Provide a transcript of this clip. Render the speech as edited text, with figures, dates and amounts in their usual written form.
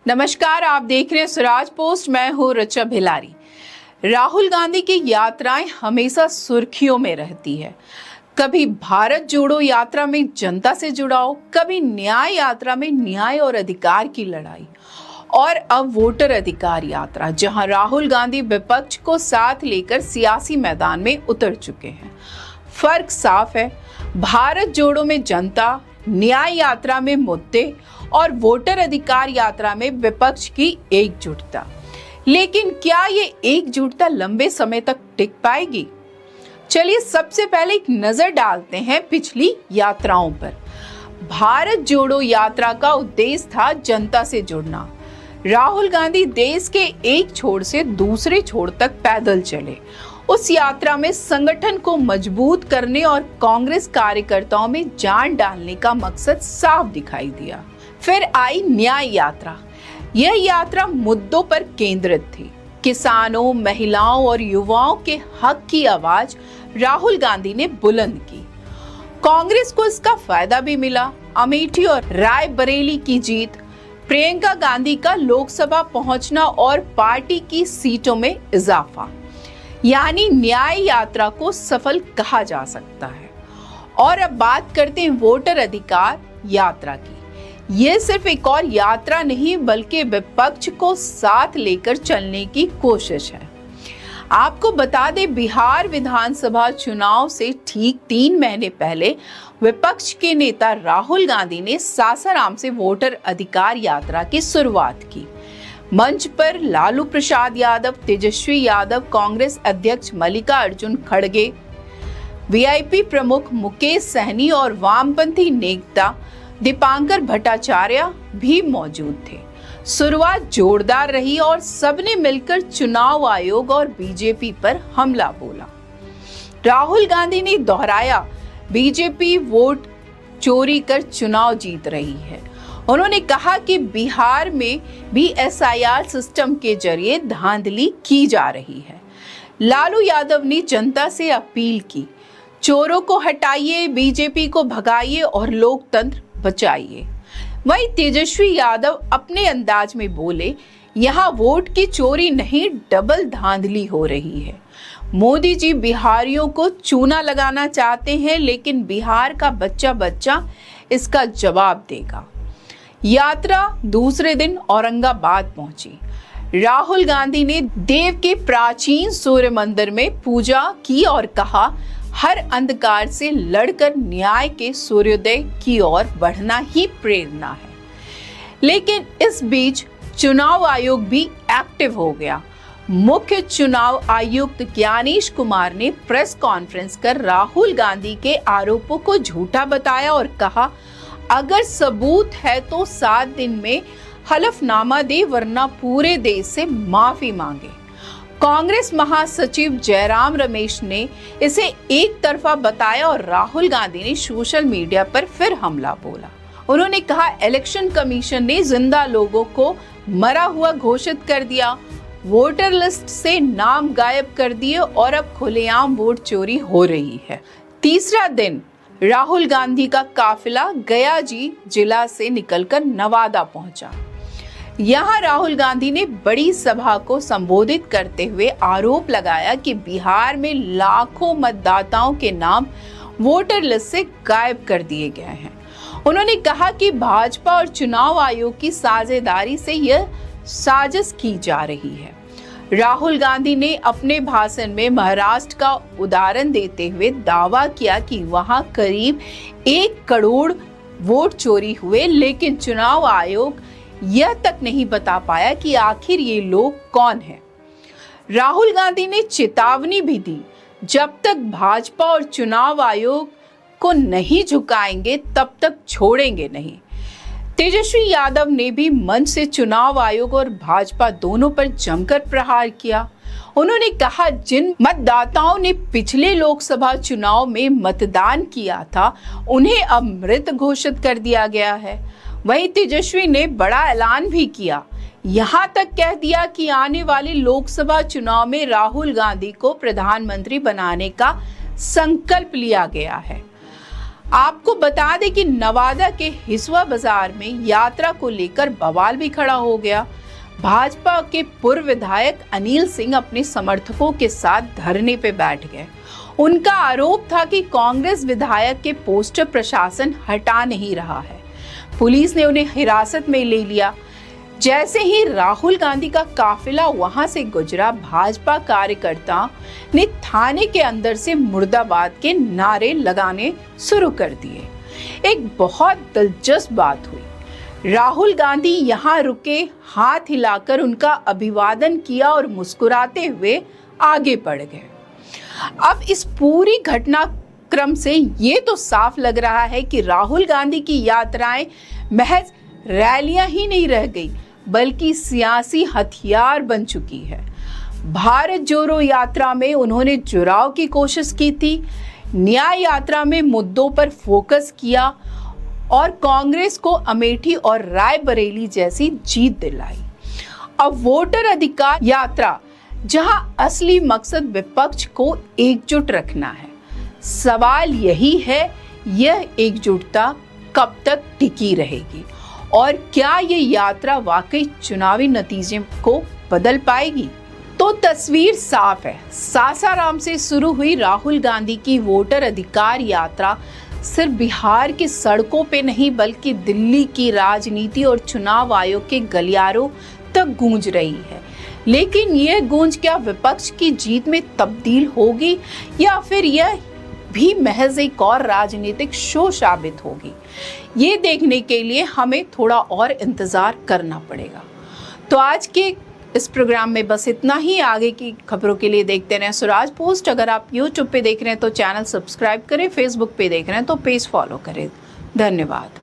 नमस्कार, आप देख रहे हैं स्वराज पोस्ट। मैं हूं ऋचा भिलारी। राहुल गांधी की यात्राएं हमेशा सुर्खियों में रहती है। कभी भारत जोड़ो यात्रा में जनता से जुड़ाव, कभी न्याय यात्रा में न्याय और अधिकार की लड़ाई, और अब वोटर अधिकार यात्रा, जहां राहुल गांधी विपक्ष को साथ लेकर सियासी मैदान में उतर चुके हैं। फर्क साफ है, भारत जोड़ो में जनता, न्याय यात्रा में मुद्दे और वोटर अधिकार यात्रा में विपक्ष की एकजुटता। लेकिन क्या ये एकजुटता लंबे समय तक टिक पाएगी? चलिए सबसे पहले एक नजर डालते हैं पिछली यात्राओं पर। भारत जोड़ो यात्रा का उद्देश्य था जनता से जुड़ना। राहुल गांधी देश के एक छोर से दूसरे छोर तक पैदल चले। उस यात्रा में संगठन को मजबूत करने और कांग्रेस कार्यकर्ताओं में जान डालने का मकसद साफ दिखाई दिया। फिर आई न्याय यात्रा। यह यात्रा मुद्दों पर केंद्रित थी। किसानों, महिलाओं और युवाओं के हक की आवाज राहुल गांधी ने बुलंद की। कांग्रेस को इसका फायदा भी मिला। अमेठी और रायबरेली की जीत, प्रियंका गांधी का लोकसभा पहुंचना और पार्टी की सीटों में इजाफा, यानी न्याय यात्रा को सफल कहा जा सकता है। और अब बात करते हैं वोटर अधिकार यात्रा की। ये सिर्फ एक और यात्रा नहीं, बल्कि विपक्ष को साथ लेकर चलने की कोशिश है। आपको बता दें, बिहार विधानसभा चुनाव से ठीक 3 महीने पहले विपक्ष के नेता राहुल गांधी ने सासाराम से वोटर अधिकार यात्रा की शुरुआत की। मंच पर लालू प्रसाद यादव, तेजस्वी यादव, कांग्रेस अध्यक्ष मल्लिकार्जुन खड़गे, वीआईपी प्रमुख मुकेश सहनी और वामपंथी नेता दीपांकर भट्टाचार्य भी मौजूद थे। शुरुआत जोरदार रही और सबने मिलकर चुनाव आयोग और बीजेपी पर हमला बोला। राहुल गांधी ने दोहराया, बीजेपी वोट चोरी कर चुनाव जीत रही है। उन्होंने कहा कि बिहार में भी एसआईआर सिस्टम के जरिए धांधली की जा रही है। लालू यादव ने जनता से अपील की, चोरों को हटाइए, बीजेपी को भगाइए और लोकतंत्र बचाइए। वहीं तेजस्वी यादव अपने अंदाज में बोले, यहाँ वोट की चोरी नहीं, डबल धांधली हो रही है। मोदी जी बिहारियों को चूना लगाना चाहते हैं, लेकिन बिहार का बच्चा बच्चा इसका जवाब देगा। यात्रा दूसरे दिन औरंगाबाद पहुंची। राहुल गांधी ने देव के प्राचीन सूर्य मंदिर में पूजा की और कहा, हर अंधकार से लड़कर न्याय के सूर्योदय की ओर बढ़ना ही प्रेरणा है। लेकिन इस बीच चुनाव आयोग भी एक्टिव हो गया। मुख्य चुनाव आयुक्त ज्ञानेश कुमार ने प्रेस कॉन्फ्रेंस कर राहुल गांधी के आरोपों को झूठा बताया और कहा, अगर सबूत है तो 7 दिन में हलफनामा दे, वरना पूरे देश से माफी मांगे। कांग्रेस महासचिव जयराम रमेश ने इसे एक तरफा बताया और राहुल गांधी ने सोशल मीडिया पर फिर हमला बोला। उन्होंने कहा, इलेक्शन कमीशन ने जिंदा लोगों को मरा हुआ घोषित कर दिया, वोटर लिस्ट से नाम गायब कर दिए और अब खुलेआम वोट चोरी हो रही है। तीसरा दिन राहुल गांधी का काफिला गयाजी जिला से निकलकर नवादा पहुंचा। यहाँ राहुल गांधी ने बड़ी सभा को संबोधित करते हुए आरोप लगाया कि बिहार में लाखों मतदाताओं के नाम वोटर लिस्ट से गायब कर दिए गए हैं। उन्होंने कहा कि भाजपा और चुनाव आयोग की साझेदारी से यह साजिश की जा रही है। राहुल गांधी ने अपने भाषण में महाराष्ट्र का उदाहरण देते हुए दावा किया कि वहां करीब 1 करोड़ वोट चोरी हुए, लेकिन चुनाव आयोग यह तक नहीं बता पाया कि आखिर ये लोग कौन हैं। राहुल गांधी ने चेतावनी भी दी, जब तक भाजपा और चुनाव आयोग को नहीं झुकाएंगे तब तक छोड़ेंगे नहीं। तेजस्वी यादव ने भी मंच से चुनाव आयोग और भाजपा दोनों पर जमकर प्रहार किया। उन्होंने कहा, जिन मतदाताओं ने पिछले लोकसभा चुनाव में मतदान किया था, उन्हें अब मृत घोषित कर दिया गया है। वहीं तेजस्वी ने बड़ा ऐलान भी किया, यहाँ तक कह दिया कि आने वाले लोकसभा चुनाव में राहुल गांधी को प्रधानमंत्री बनाने का संकल्प लिया गया है। आपको बता दें कि नवादा के हिसुआ बाजार में यात्रा को लेकर बवाल भी खड़ा हो गया। भाजपा के पूर्व विधायक अनिल सिंह अपने समर्थकों के साथ धरने पे बैठ गए। उनका आरोप था कि कांग्रेस विधायक के पोस्टर प्रशासन हटा नहीं रहा है। पुलिस ने उन्हें हिरासत में ले लिया। जैसे ही राहुल गांधी का काफिला वहां से गुजरा, भाजपा कार्यकर्ताओं ने थाने के अंदर से मुर्दाबाद के नारे लगाने शुरू कर दिए। एक बहुत दिलचस्प बात हुई। राहुल गांधी यहां रुके, हाथ हिलाकर उनका अभिवादन किया और मुस्कुराते हुए आगे बढ़ गए। अब इस पूरी घटनाक्रम से ये तो साफ लग रहा है कि राहुल गांधी की यात्राएं महज रैलियां ही नहीं रह गई, बल्कि सियासी हथियार बन चुकी है। भारत जोड़ो यात्रा में उन्होंने जुड़ाव की कोशिश की थी, न्याय यात्रा में मुद्दों पर फोकस किया और कांग्रेस को अमेठी और रायबरेली जैसी जीत दिलाई। अब वोटर अधिकार यात्रा, जहां असली मकसद विपक्ष को एकजुट रखना है। सवाल यही है, यह एकजुटता कब तक टिकी रहेगी और क्या ये यात्रा वाकई चुनावी नतीजे को बदल पाएगी? तो तस्वीर साफ है। सासाराम से शुरू हुई राहुल गांधी की वोटर अधिकार यात्रा सिर्फ बिहार की सड़कों पे नहीं, बल्कि दिल्ली की राजनीति और चुनाव आयोग के गलियारों तक गूंज रही है। लेकिन यह गूंज क्या विपक्ष की जीत में तब्दील होगी या फिर यह भी महज एक और राजनीतिक शो साबित होगी? ये देखने के लिए हमें थोड़ा और इंतजार करना पड़ेगा। तो आज के इस प्रोग्राम में बस इतना ही। आगे की खबरों के लिए देखते रहें स्वराज पोस्ट। अगर आप YouTube पे देख रहे हैं तो चैनल सब्सक्राइब करें, Facebook पे देख रहे हैं तो पेज फॉलो करें। धन्यवाद।